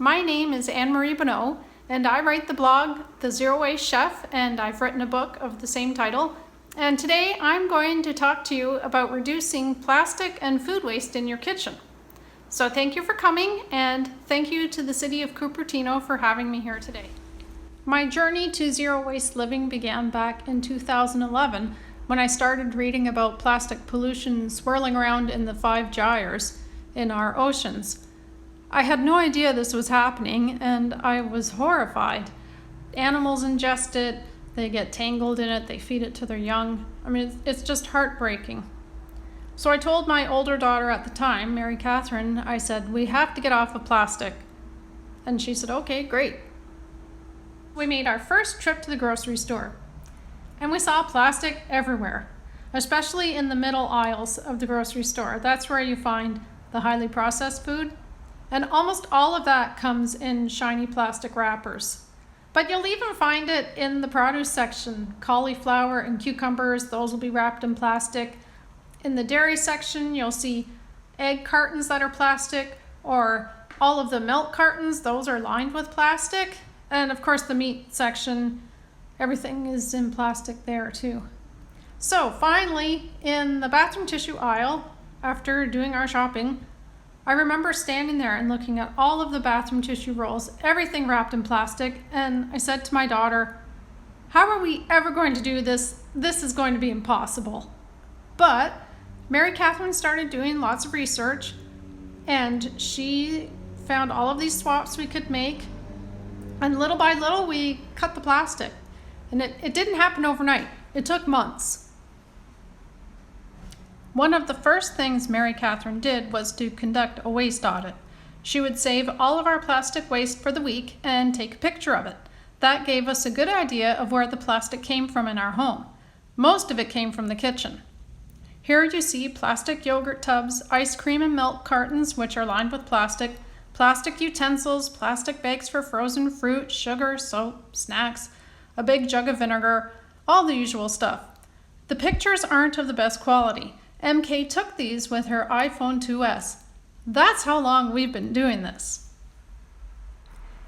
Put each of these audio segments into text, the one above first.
My name is Anne-Marie Bonneau, and I write the blog The Zero Waste Chef, and I've written a book of the same title. And today I'm going to talk to you about reducing plastic and food waste in your kitchen. So thank you for coming, and thank you to the city of Cupertino for having me here today. My journey to zero waste living began back in 2011 when I started reading about plastic pollution swirling around in the 5 gyres in our oceans. I had no idea this was happening, and I was horrified. Animals ingest it, they get tangled in it, they feed it to their young. I mean, it's just heartbreaking. So I told my older daughter at the time, Mary Catherine, I said, we have to get off of plastic. And she said, okay, great. We made our first trip to the grocery store, and we saw plastic everywhere, especially in the middle aisles of the grocery store. That's where you find the highly processed food. And almost all of that comes in shiny plastic wrappers. But you'll even find it in the produce section. Cauliflower and cucumbers, those will be wrapped in plastic. In the dairy section, you'll see egg cartons that are plastic, or all of the milk cartons, those are lined with plastic. And of course the meat section, everything is in plastic there too. So finally, in the bathroom tissue aisle, after doing our shopping, I remember standing there and looking at all of the bathroom tissue rolls, everything wrapped in plastic, and I said to my daughter, how are we ever going to do this? This is going to be impossible. But Mary Catherine started doing lots of research, and she found all of these swaps we could make, and little by little we cut the plastic. And it didn't happen overnight. It took months. One of the first things Mary Catherine did was to conduct a waste audit. She would save all of our plastic waste for the week and take a picture of it. That gave us a good idea of where the plastic came from in our home. Most of it came from the kitchen. Here you see plastic yogurt tubs, ice cream and milk cartons, which are lined with plastic, plastic utensils, plastic bags for frozen fruit, sugar, soap, snacks, a big jug of vinegar, all the usual stuff. The pictures aren't of the best quality. MK took these with her iPhone 2S. That's how long we've been doing this.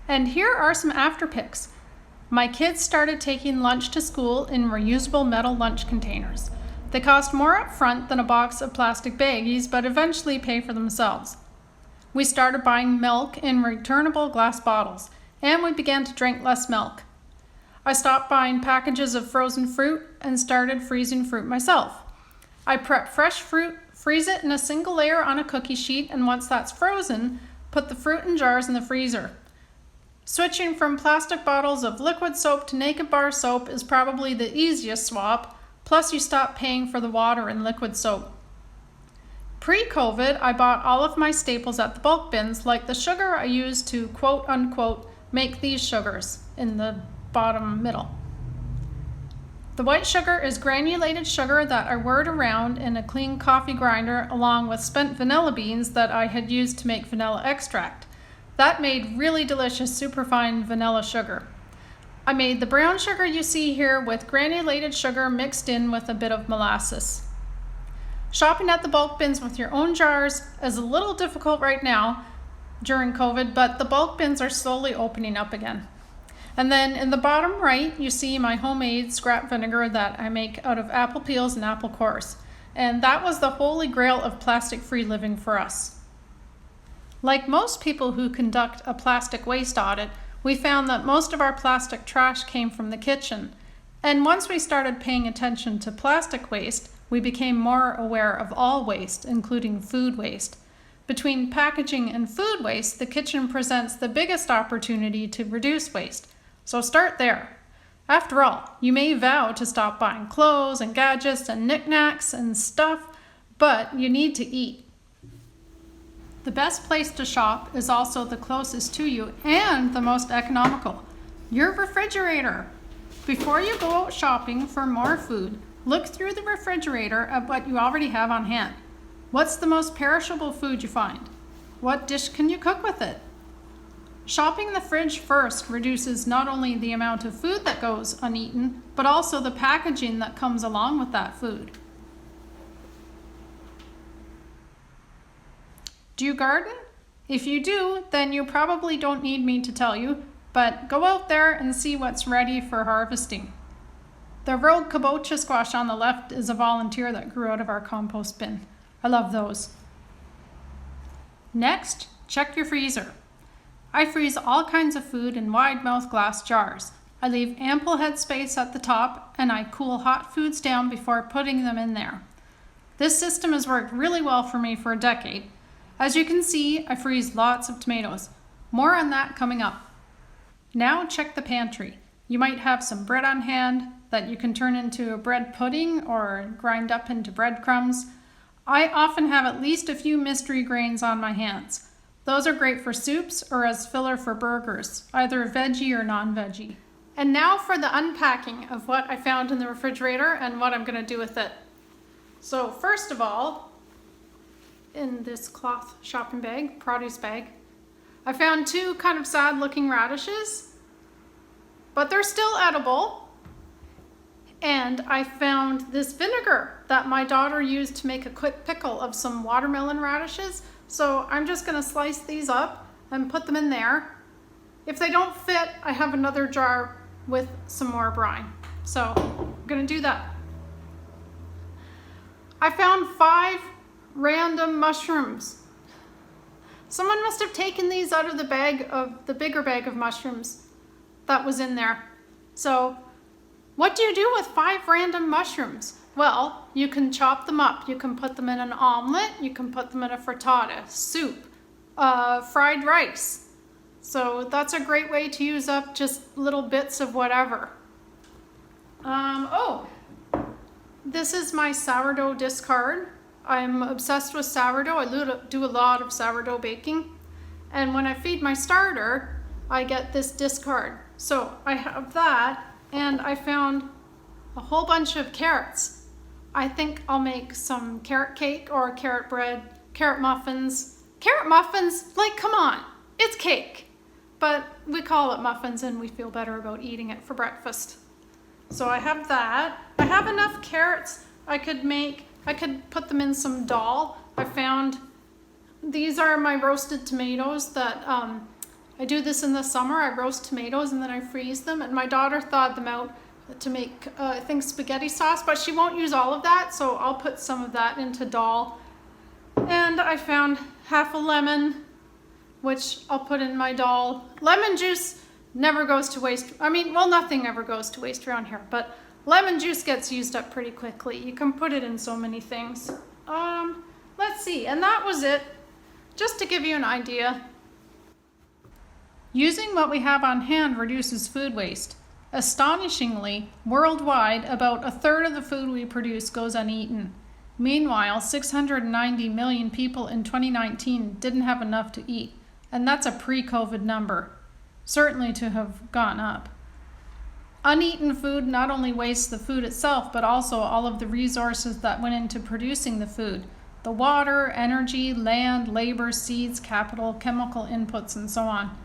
And here are some after pics. My kids started taking lunch to school in reusable metal lunch containers. They cost more up front than a box of plastic baggies, but eventually pay for themselves. We started buying milk in returnable glass bottles, and we began to drink less milk. I stopped buying packages of frozen fruit and started freezing fruit myself. I prep fresh fruit, freeze it in a single layer on a cookie sheet, and once that's frozen, put the fruit in jars in the freezer. Switching from plastic bottles of liquid soap to naked bar soap is probably the easiest swap, plus you stop paying for the water in liquid soap. Pre-COVID, I bought all of my staples at the bulk bins, like the sugar I used to quote-unquote make these sugars in the bottom middle. The white sugar is granulated sugar that I whirred around in a clean coffee grinder along with spent vanilla beans that I had used to make vanilla extract. That made really delicious superfine vanilla sugar. I made the brown sugar you see here with granulated sugar mixed in with a bit of molasses. Shopping at the bulk bins with your own jars is a little difficult right now during COVID, but the bulk bins are slowly opening up again. And then in the bottom right, you see my homemade scrap vinegar that I make out of apple peels and apple cores. And that was the holy grail of plastic-free living for us. Like most people who conduct a plastic waste audit, we found that most of our plastic trash came from the kitchen. And once we started paying attention to plastic waste, we became more aware of all waste, including food waste. Between packaging and food waste, the kitchen presents the biggest opportunity to reduce waste. So start there. After all, you may vow to stop buying clothes and gadgets and knickknacks and stuff, but you need to eat. The best place to shop is also the closest to you and the most economical, your refrigerator. Before you go out shopping for more food, look through the refrigerator at what you already have on hand. What's the most perishable food you find? What dish can you cook with it? Shopping the fridge first reduces not only the amount of food that goes uneaten, but also the packaging that comes along with that food. Do you garden? If you do, then you probably don't need me to tell you, but go out there and see what's ready for harvesting. The rogue kabocha squash on the left is a volunteer that grew out of our compost bin. I love those. Next, check your freezer. I freeze all kinds of food in wide-mouth glass jars. I leave ample headspace at the top, and I cool hot foods down before putting them in there. This system has worked really well for me for a decade. As you can see, I freeze lots of tomatoes. More on that coming up. Now check the pantry. You might have some bread on hand that you can turn into a bread pudding or grind up into breadcrumbs. I often have at least a few mystery grains on my hands. Those are great for soups or as filler for burgers, either veggie or non-veggie. And now for the unpacking of what I found in the refrigerator and what I'm going to do with it. So first of all, in this cloth shopping bag, produce bag, I found two kind of sad looking radishes, but they're still edible. And I found this vinegar that my daughter used to make a quick pickle of some watermelon radishes. So I'm just going to slice these up and put them in there. If they don't fit, I have another jar with some more brine. So I'm going to do that. I found 5 random mushrooms. Someone must have taken these out of the bigger bag of mushrooms that was in there. So what do you do with 5 random mushrooms? Well, you can chop them up. You can put them in an omelet. You can put them in a frittata, soup, fried rice. So that's a great way to use up just little bits of whatever. This is my sourdough discard. I'm obsessed with sourdough. I do a lot of sourdough baking. And when I feed my starter, I get this discard. So I have that, and I found a whole bunch of carrots. I think I'll make some carrot cake or carrot bread, carrot muffins. Carrot muffins? Like, come on, it's cake. But we call it muffins and we feel better about eating it for breakfast. So I have that. I have enough carrots I could put them in some dal. I found these are my roasted tomatoes that I do this in the summer. I roast tomatoes and then I freeze them, and my daughter thawed them out to make I think spaghetti sauce, but she won't use all of that, so I'll put some of that into dal. And I found half a lemon, which I'll put in my dal. Lemon juice never goes to waste. I mean, well, nothing ever goes to waste around here, but lemon juice gets used up pretty quickly. You can put it in so many things. Let's see, and that was it, just to give you an idea. Using what we have on hand reduces food waste. Astonishingly, worldwide, about 1/3 of the food we produce goes uneaten. Meanwhile, 690 million people in 2019 didn't have enough to eat, and that's a pre-COVID number, certainly to have gone up. Uneaten food not only wastes the food itself, but also all of the resources that went into producing the food. The water, energy, land, labor, seeds, capital, chemical inputs, and so on.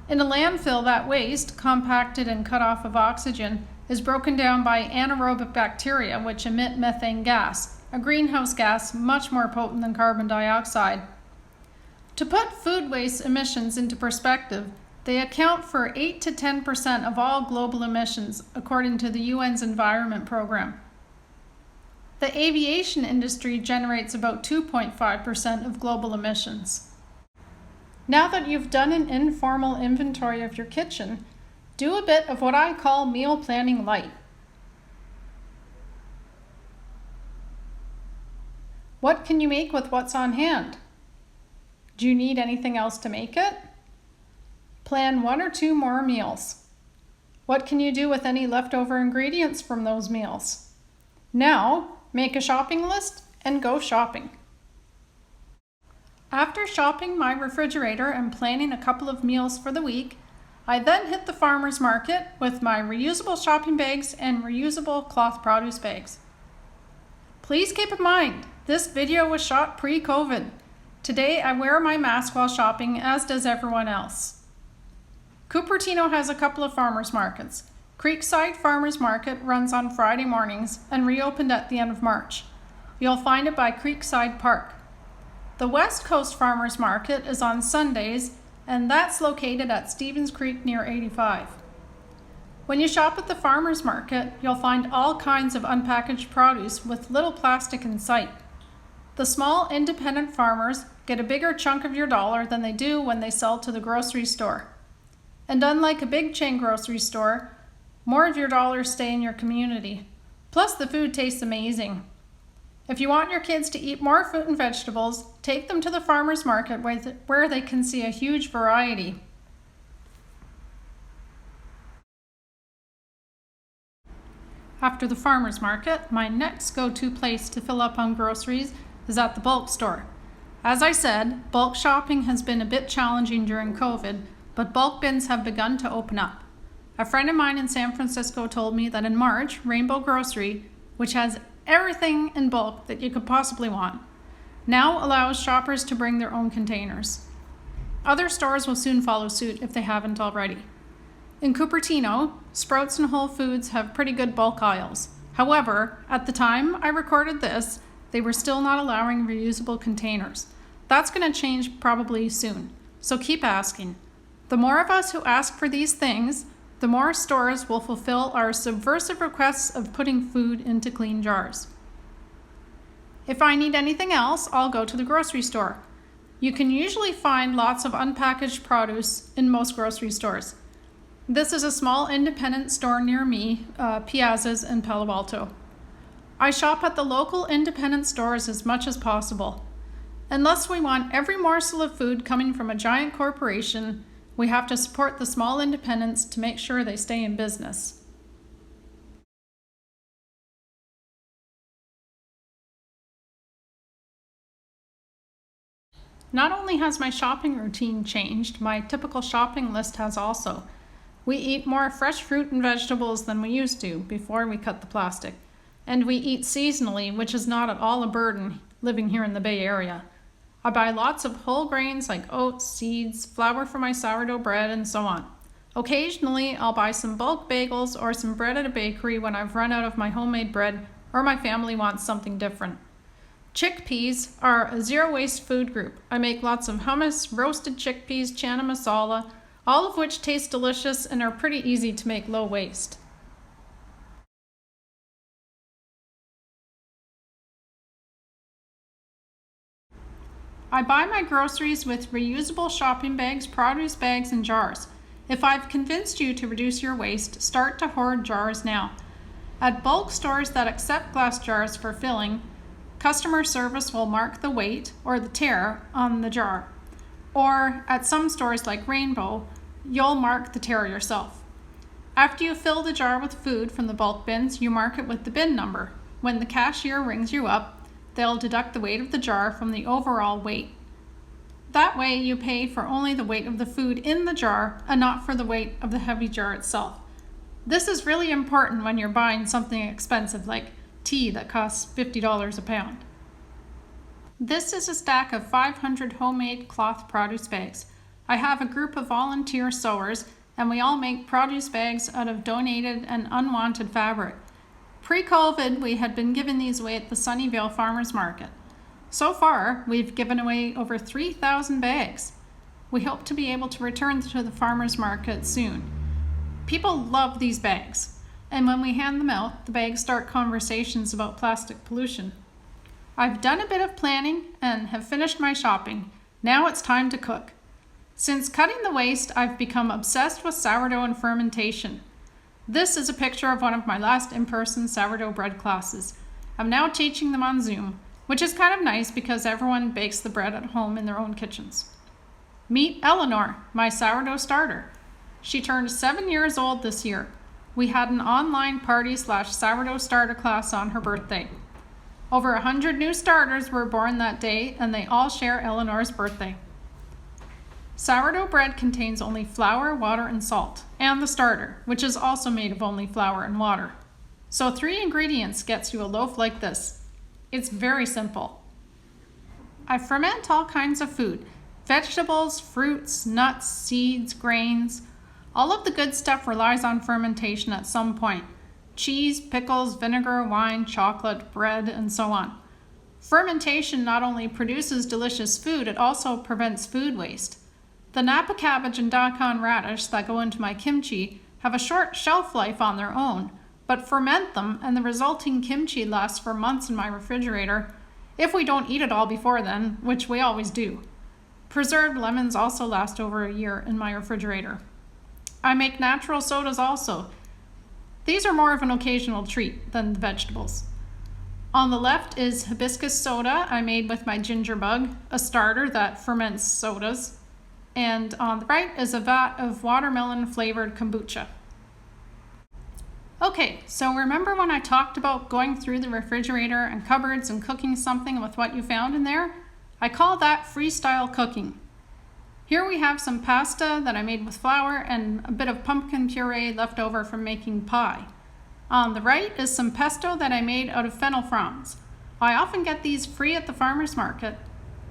In a landfill, that waste, compacted and cut off of oxygen, is broken down by anaerobic bacteria, which emit methane gas, a greenhouse gas much more potent than carbon dioxide. To put food waste emissions into perspective, they account for 8 to 10% of all global emissions, according to the UN's Environment Program. The aviation industry generates about 2.5% of global emissions. Now that you've done an informal inventory of your kitchen, do a bit of what I call meal planning light. What can you make with what's on hand? Do you need anything else to make it? Plan 1 or 2 more meals. What can you do with any leftover ingredients from those meals? Now, make a shopping list and go shopping. After shopping my refrigerator and planning a couple of meals for the week, I then hit the farmer's market with my reusable shopping bags and reusable cloth produce bags. Please keep in mind, this video was shot pre-COVID. Today I wear my mask while shopping, as does everyone else. Cupertino has a couple of farmers markets. Creekside Farmers Market runs on Friday mornings and reopened at the end of March. You'll find it by Creekside Park. The West Coast Farmers Market is on Sundays, and that's located at Stevens Creek near 85. When you shop at the farmers market, you'll find all kinds of unpackaged produce with little plastic in sight. The small independent farmers get a bigger chunk of your dollar than they do when they sell to the grocery store. And unlike a big chain grocery store, more of your dollars stay in your community. Plus, the food tastes amazing. If you want your kids to eat more fruit and vegetables, take them to the farmers market where they can see a huge variety. After the farmers market, my next go-to place to fill up on groceries is at the bulk store. As I said, bulk shopping has been a bit challenging during COVID, but bulk bins have begun to open up. A friend of mine in San Francisco told me that in March, Rainbow Grocery, which has everything in bulk that you could possibly want, now allows shoppers to bring their own containers. Other stores will soon follow suit if they haven't already. In Cupertino, Sprouts and Whole Foods have pretty good bulk aisles. However, at the time I recorded this, they were still not allowing reusable containers. That's going to change probably soon, so keep asking. The more of us who ask for these things, the more stores will fulfill our subversive requests of putting food into clean jars. If I need anything else, I'll go to the grocery store. You can usually find lots of unpackaged produce in most grocery stores. This is a small independent store near me, Piazza's in Palo Alto. I shop at the local independent stores as much as possible. Unless we want every morsel of food coming from a giant corporation, we have to support the small independents to make sure they stay in business. Not only has my shopping routine changed, my typical shopping list has also. We eat more fresh fruit and vegetables than we used to before we cut the plastic. And we eat seasonally, which is not at all a burden living here in the Bay Area. I buy lots of whole grains like oats, seeds, flour for my sourdough bread, and so on. Occasionally, I'll buy some bulk bagels or some bread at a bakery when I've run out of my homemade bread or my family wants something different. Chickpeas are a zero-waste food group. I make lots of hummus, roasted chickpeas, chana masala, all of which taste delicious and are pretty easy to make low waste. I buy my groceries with reusable shopping bags, produce bags, and jars. If I've convinced you to reduce your waste, start to hoard jars now. At bulk stores that accept glass jars for filling, customer service will mark the weight or the tear on the jar. Or at some stores like Rainbow, you'll mark the tear yourself. After you fill the jar with food from the bulk bins, you mark it with the bin number. When the cashier rings you up, they'll deduct the weight of the jar from the overall weight. That way you pay for only the weight of the food in the jar and not for the weight of the heavy jar itself. This is really important when you're buying something expensive like tea that costs $50 a pound. This is a stack of 500 homemade cloth produce bags. I have a group of volunteer sewers, and we all make produce bags out of donated and unwanted fabric. Pre-COVID, we had been giving these away at the Sunnyvale Farmers Market. So far, we've given away over 3,000 bags. We hope to be able to return to the farmers market soon. People love these bags, and when we hand them out, the bags start conversations about plastic pollution. I've done a bit of planning and have finished my shopping. Now it's time to cook. Since cutting the waste, I've become obsessed with sourdough and fermentation. This is a picture of one of my last in-person sourdough bread classes. I'm now teaching them on Zoom, which is kind of nice because everyone bakes the bread at home in their own kitchens. Meet Eleanor, my sourdough starter. She turned 7 years old this year. We had an online party/sourdough starter class on her birthday. Over 100 new starters were born that day, and they all share Eleanor's birthday. Sourdough bread contains only flour, water, and salt, and the starter, which is also made of only flour and water. So 3 ingredients gets you a loaf like this. It's very simple. I ferment all kinds of food: vegetables, fruits, nuts, seeds, grains. All of the good stuff relies on fermentation at some point: cheese, pickles, vinegar, wine, chocolate, bread, and so on. Fermentation not only produces delicious food, it also prevents food waste. The Napa cabbage and daikon radish that go into my kimchi have a short shelf life on their own, but ferment them and the resulting kimchi lasts for months in my refrigerator, if we don't eat it all before then, which we always do. Preserved lemons also last over a year in my refrigerator. I make natural sodas also. These are more of an occasional treat than the vegetables. On the left is hibiscus soda I made with my ginger bug, a starter that ferments sodas. And on the right is a vat of watermelon flavored kombucha. Okay, so remember when I talked about going through the refrigerator and cupboards and cooking something with what you found in there? I call that freestyle cooking. Here we have some pasta that I made with flour and a bit of pumpkin puree left over from making pie. On the right is some pesto that I made out of fennel fronds. I often get these free at the farmer's market.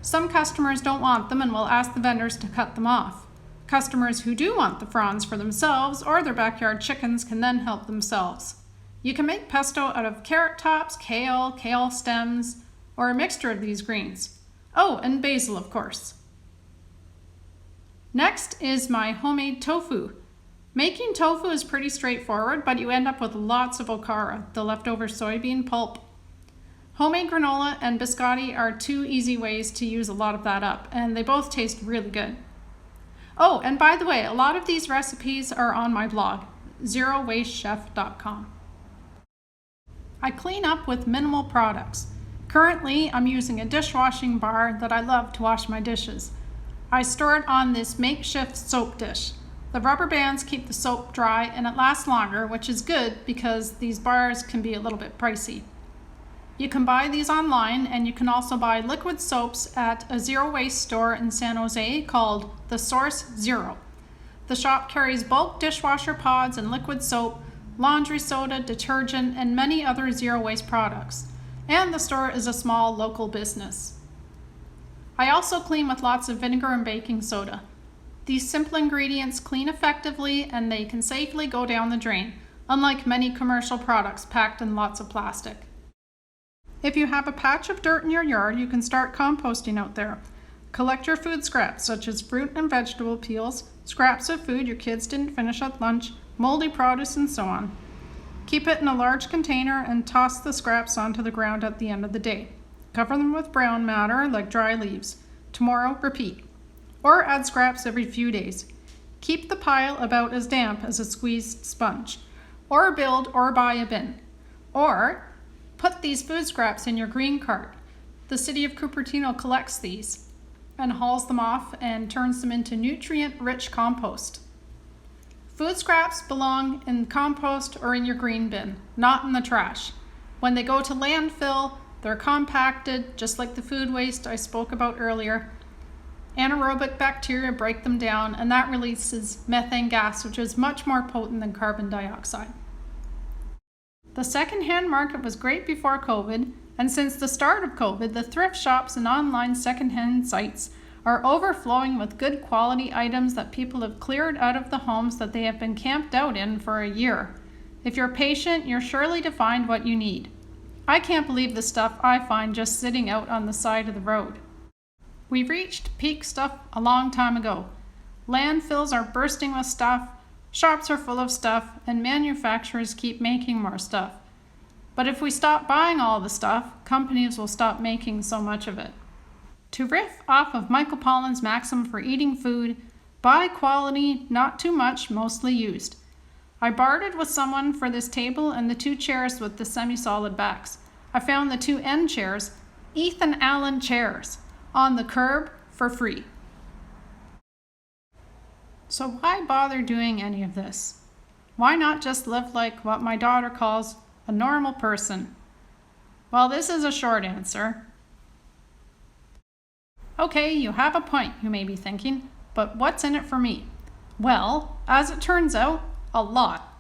Some customers don't want them and will ask the vendors to cut them off. Customers who do want the fronds for themselves or their backyard chickens can then help themselves. You can make pesto out of carrot tops, kale stems, or a mixture of these greens. Oh, and basil, of course. Next is my homemade tofu. Making tofu is pretty straightforward, but you end up with lots of okara, the leftover soybean pulp. Homemade granola and biscotti are two easy ways to use a lot of that up, and they both taste really good. Oh, and by the way, a lot of these recipes are on my blog, zerowastechef.com. I clean up with minimal products. Currently, I'm using a dishwashing bar that I love to wash my dishes. I store it on this makeshift soap dish. The rubber bands keep the soap dry and it lasts longer, which is good because these bars can be a little bit pricey. You can buy these online, and you can also buy liquid soaps at a zero waste store in San Jose called The Source Zero. The shop carries bulk dishwasher pods and liquid soap, laundry soda, detergent, and many other zero waste products. And the store is a small local business. I also clean with lots of vinegar and baking soda. These simple ingredients clean effectively and they can safely go down the drain, unlike many commercial products packed in lots of plastic. If you have a patch of dirt in your yard, you can start composting out there. Collect your food scraps, such as fruit and vegetable peels, scraps of food your kids didn't finish at lunch, moldy produce, and so on. Keep it in a large container and toss the scraps onto the ground at the end of the day. Cover them with brown matter, like dry leaves. Tomorrow, repeat. Or add scraps every few days. Keep the pile about as damp as a squeezed sponge. Or build or buy a bin. Or put these food scraps in your green cart. The city of Cupertino collects these and hauls them off and turns them into nutrient-rich compost. Food scraps belong in compost or in your green bin, not in the trash. When they go to landfill, they're compacted, just like the food waste I spoke about earlier. Anaerobic bacteria break them down, and that releases methane gas, which is much more potent than carbon dioxide. The secondhand market was great before COVID, and since the start of COVID, the thrift shops and online secondhand sites are overflowing with good quality items that people have cleared out of the homes that they have been camped out in for a year. If you're patient, you're surely to find what you need. I can't believe the stuff I find just sitting out on the side of the road. We reached peak stuff a long time ago. Landfills are bursting with stuff, shops are full of stuff, and manufacturers keep making more stuff. But if we stop buying all the stuff, companies will stop making so much of it. To riff off of Michael Pollan's maxim for eating food, buy quality, not too much, mostly used. I bartered with someone for this table and the two chairs with the semi-solid backs. I found the two end chairs, Ethan Allen chairs, on the curb for free. So why bother doing any of this? Why not just live like what my daughter calls a normal person? Well, this is a short answer. Okay, you have a point, you may be thinking, but what's in it for me? Well, as it turns out, a lot.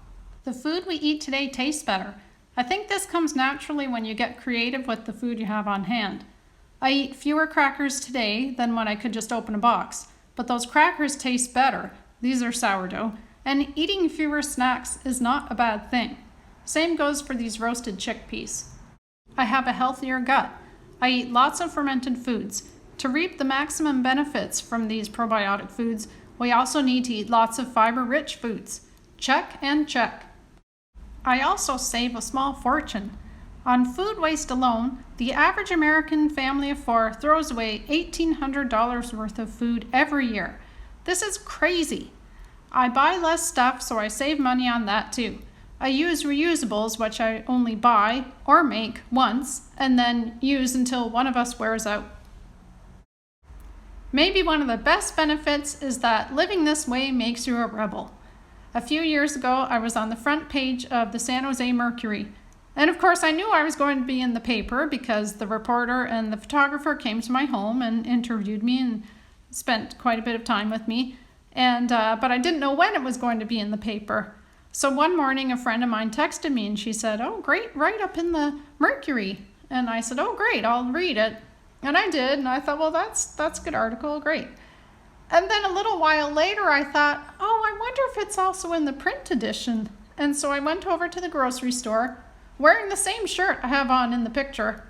The food we eat today tastes better. I think this comes naturally when you get creative with the food you have on hand. I eat fewer crackers today than when I could just open a box, but those crackers taste better. These are sourdough, and eating fewer snacks is not a bad thing. Same goes for these roasted chickpeas. I have a healthier gut. I eat lots of fermented foods. To reap the maximum benefits from these probiotic foods, we also need to eat lots of fiber-rich foods. Check and check. I also save a small fortune. On food waste alone, the average American family of 4 throws away $1,800 worth of food every year. This is crazy. I buy less stuff, so I save money on that too. I use reusables, which I only buy or make once and then use until one of us wears out. Maybe one of the best benefits is that living this way makes you a rebel. A few years ago, I was on the front page of the San Jose Mercury. And of course, I knew I was going to be in the paper because the reporter and the photographer came to my home and interviewed me and spent quite a bit of time with me. But I didn't know when it was going to be in the paper. So one morning, a friend of mine texted me and she said, "Oh, great, right up in the Mercury." And I said, "Oh, great, I'll read it." And I did, and I thought, well, that's a good article, great. And then a little while later, I thought, oh, I wonder if it's also in the print edition. And so I went over to the grocery store, wearing the same shirt I have on in the picture.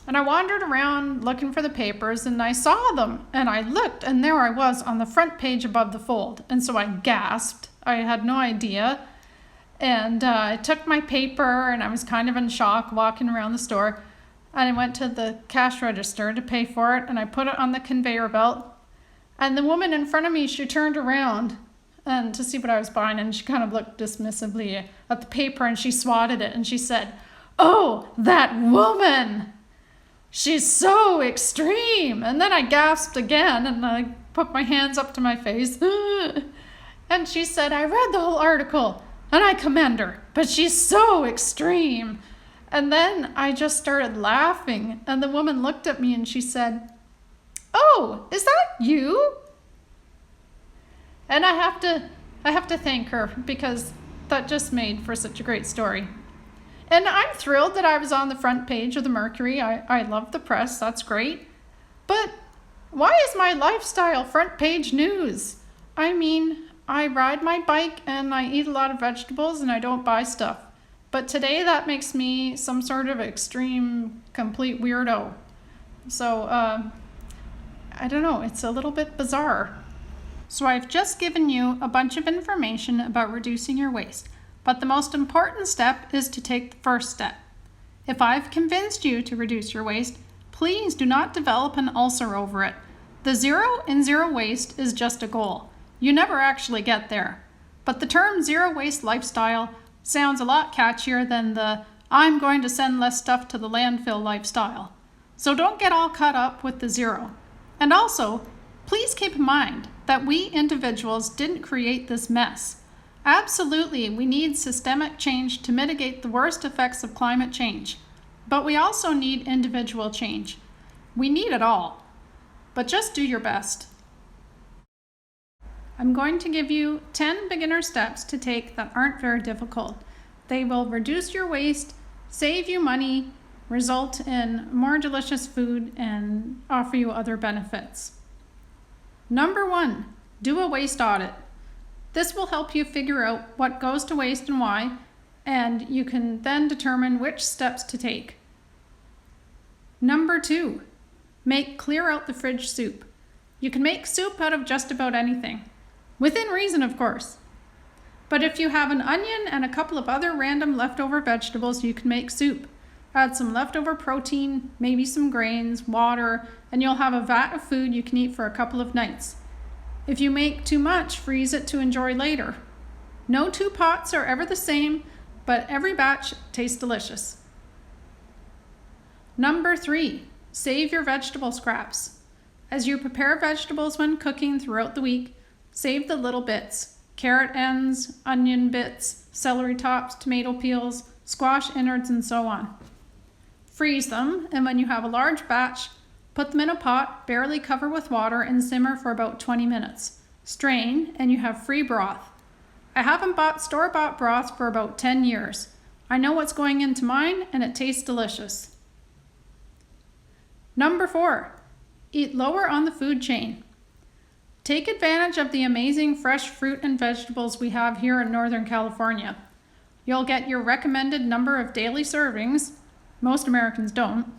And I wandered around looking for the papers, and I saw them. And I looked, and there I was on the front page above the fold. And so I gasped. I had no idea. And I took my paper, and I was kind of in shock walking around the store. And I went to the cash register to pay for it, and I put it on the conveyor belt. And the woman in front of me, she turned around and to see what I was buying, and she kind of looked dismissively at the paper, and she swatted it, and she said, "Oh, that woman! She's so extreme!" And then I gasped again, and I put my hands up to my face. And she said, "I read the whole article, and I commend her, but she's so extreme." And then I just started laughing, and the woman looked at me and she said, "Oh, is that you?" And I have to thank her because that just made for such a great story. And I'm thrilled that I was on the front page of the Mercury. I love the press, that's great. But why is my lifestyle front page news? I mean, I ride my bike and I eat a lot of vegetables and I don't buy stuff. But today that makes me some sort of extreme, complete weirdo. So, I don't know, it's a little bit bizarre. So I've just given you a bunch of information about reducing your waste, but the most important step is to take the first step. If I've convinced you to reduce your waste, please do not develop an ulcer over it. The 0 in zero waste is just a goal. You never actually get there. But the term zero waste lifestyle sounds a lot catchier than the "I'm going to send less stuff to the landfill" lifestyle. So don't get all caught up with the 0. And also, please keep in mind that we individuals didn't create this mess. Absolutely, we need systemic change to mitigate the worst effects of climate change. But we also need individual change. We need it all. But just do your best. I'm going to give you 10 beginner steps to take that aren't very difficult. They will reduce your waste, save you money, result in more delicious food, and offer you other benefits. Number 1, do a waste audit. This will help you figure out what goes to waste and why, and you can then determine which steps to take. Number 2, make clear out the fridge soup. You can make soup out of just about anything. Within reason, of course. But if you have an onion and a couple of other random leftover vegetables, you can make soup. Add some leftover protein, maybe some grains, water, and you'll have a vat of food you can eat for a couple of nights. If you make too much, freeze it to enjoy later. No 2 pots are ever the same, but every batch tastes delicious. Number 3, save your vegetable scraps. As you prepare vegetables when cooking throughout the week, save the little bits: carrot ends, onion bits, celery tops, tomato peels, squash innards, and so on. Freeze them, and when you have a large batch, put them in a pot, barely cover with water, and simmer for about 20 minutes. Strain, and you have free broth. I haven't bought store-bought broth for about 10 years. I know what's going into mine, and it tastes delicious. Number 4, eat lower on the food chain. Take advantage of the amazing fresh fruit and vegetables we have here in Northern California. You'll get your recommended number of daily servings. Most Americans don't.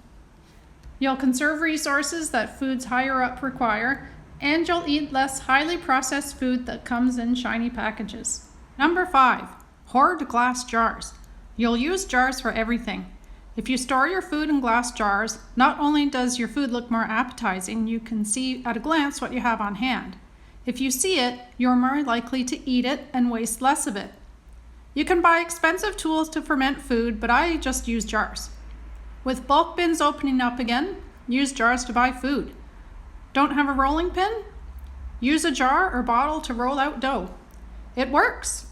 You'll conserve resources that foods higher up require, and you'll eat less highly processed food that comes in shiny packages. Number 5, hoard glass jars. You'll use jars for everything. If you store your food in glass jars, not only does your food look more appetizing, you can see at a glance what you have on hand. If you see it, you're more likely to eat it and waste less of it. You can buy expensive tools to ferment food, but I just use jars. With bulk bins opening up again, use jars to buy food. Don't have a rolling pin? Use a jar or bottle to roll out dough. It works!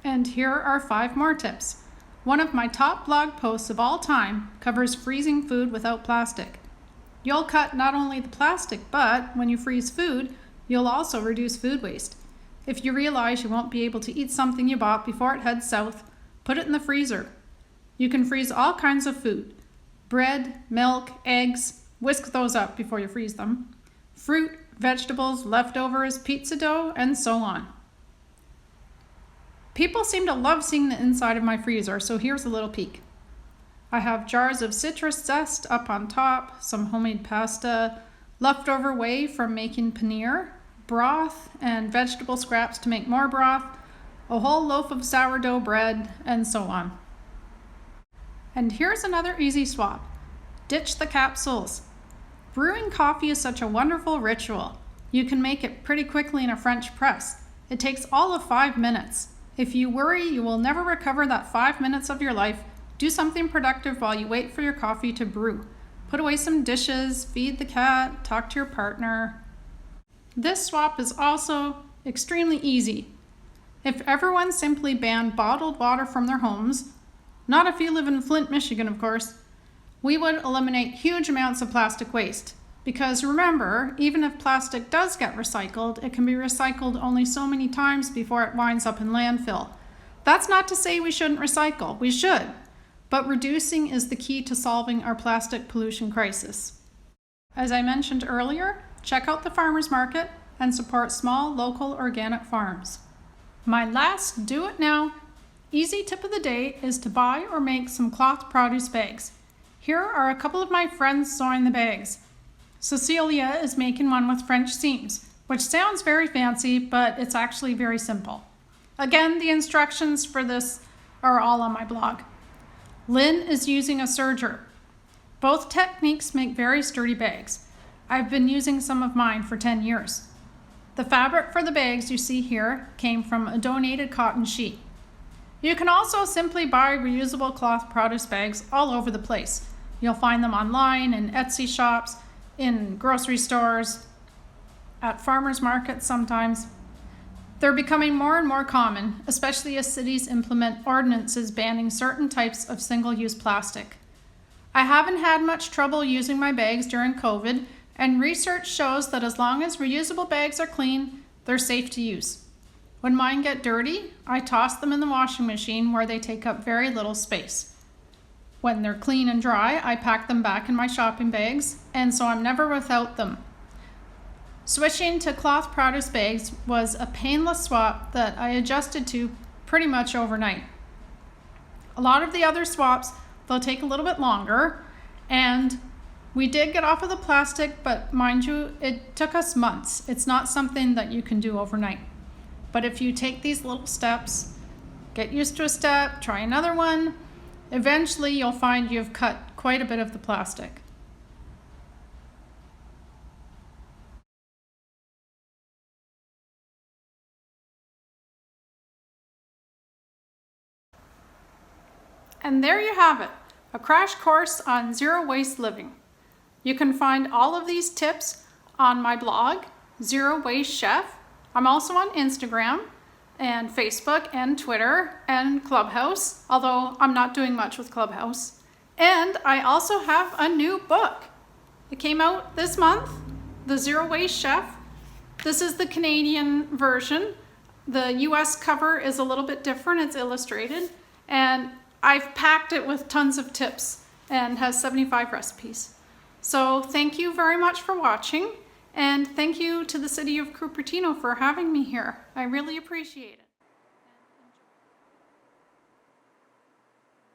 And here are 5 more tips. One of my top blog posts of all time covers freezing food without plastic. You'll cut not only the plastic, but when you freeze food, you'll also reduce food waste. If you realize you won't be able to eat something you bought before it heads south, put it in the freezer. You can freeze all kinds of food. Bread, milk, eggs, whisk those up before you freeze them. Fruit, vegetables, leftovers, pizza dough, and so on. People seem to love seeing the inside of my freezer, so here's a little peek. I have jars of citrus zest up on top, some homemade pasta, leftover whey from making paneer, broth, and vegetable scraps to make more broth, a whole loaf of sourdough bread, and so on. And here's another easy swap. Ditch the capsules. Brewing coffee is such a wonderful ritual. You can make it pretty quickly in a French press. It takes all of 5 minutes. If you worry you will never recover that 5 minutes of your life, do something productive while you wait for your coffee to brew. Put away some dishes, feed the cat, talk to your partner. This swap is also extremely easy. If everyone simply banned bottled water from their homes, not if you live in Flint, Michigan, of course, we would eliminate huge amounts of plastic waste. Because remember, even if plastic does get recycled, it can be recycled only so many times before it winds up in landfill. That's not to say we shouldn't recycle. We should. But reducing is the key to solving our plastic pollution crisis. As I mentioned earlier, check out the farmers market and support small local organic farms. My last do it now easy tip of the day is to buy or make some cloth produce bags. Here are a couple of my friends sewing the bags. Cecilia is making one with French seams, which sounds very fancy, but it's actually very simple. Again, the instructions for this are all on my blog. Lynn is using a serger. Both techniques make very sturdy bags. I've been using some of mine for 10 years. The fabric for the bags you see here came from a donated cotton sheet. You can also simply buy reusable cloth produce bags all over the place. You'll find them online, in Etsy shops, in grocery stores, at farmers markets sometimes. They're becoming more and more common, especially as cities implement ordinances banning certain types of single-use plastic. I haven't had much trouble using my bags during COVID, and research shows that as long as reusable bags are clean, they're safe to use. When mine get dirty, I toss them in the washing machine where they take up very little space. When they're clean and dry, I pack them back in my shopping bags, and so I'm never without them. Switching to cloth produce bags was a painless swap that I adjusted to pretty much overnight. A lot of the other swaps, they'll take a little bit longer, and we did get off of the plastic, but mind you, it took us months. It's not something that you can do overnight. But if you take these little steps, get used to a step, try another one, eventually you'll find you've cut quite a bit of the plastic. And there you have it, a crash course on zero waste living. You can find all of these tips on my blog, Zero Waste Chef. I'm also on Instagram and Facebook and Twitter and Clubhouse, although I'm not doing much with Clubhouse. And I also have a new book. It came out this month, The Zero Waste Chef. This is the Canadian version. The US cover is a little bit different, it's illustrated. And I've packed it with tons of tips and has 75 recipes. So thank you very much for watching, and thank you to the city of Cupertino for having me here. I really appreciate it.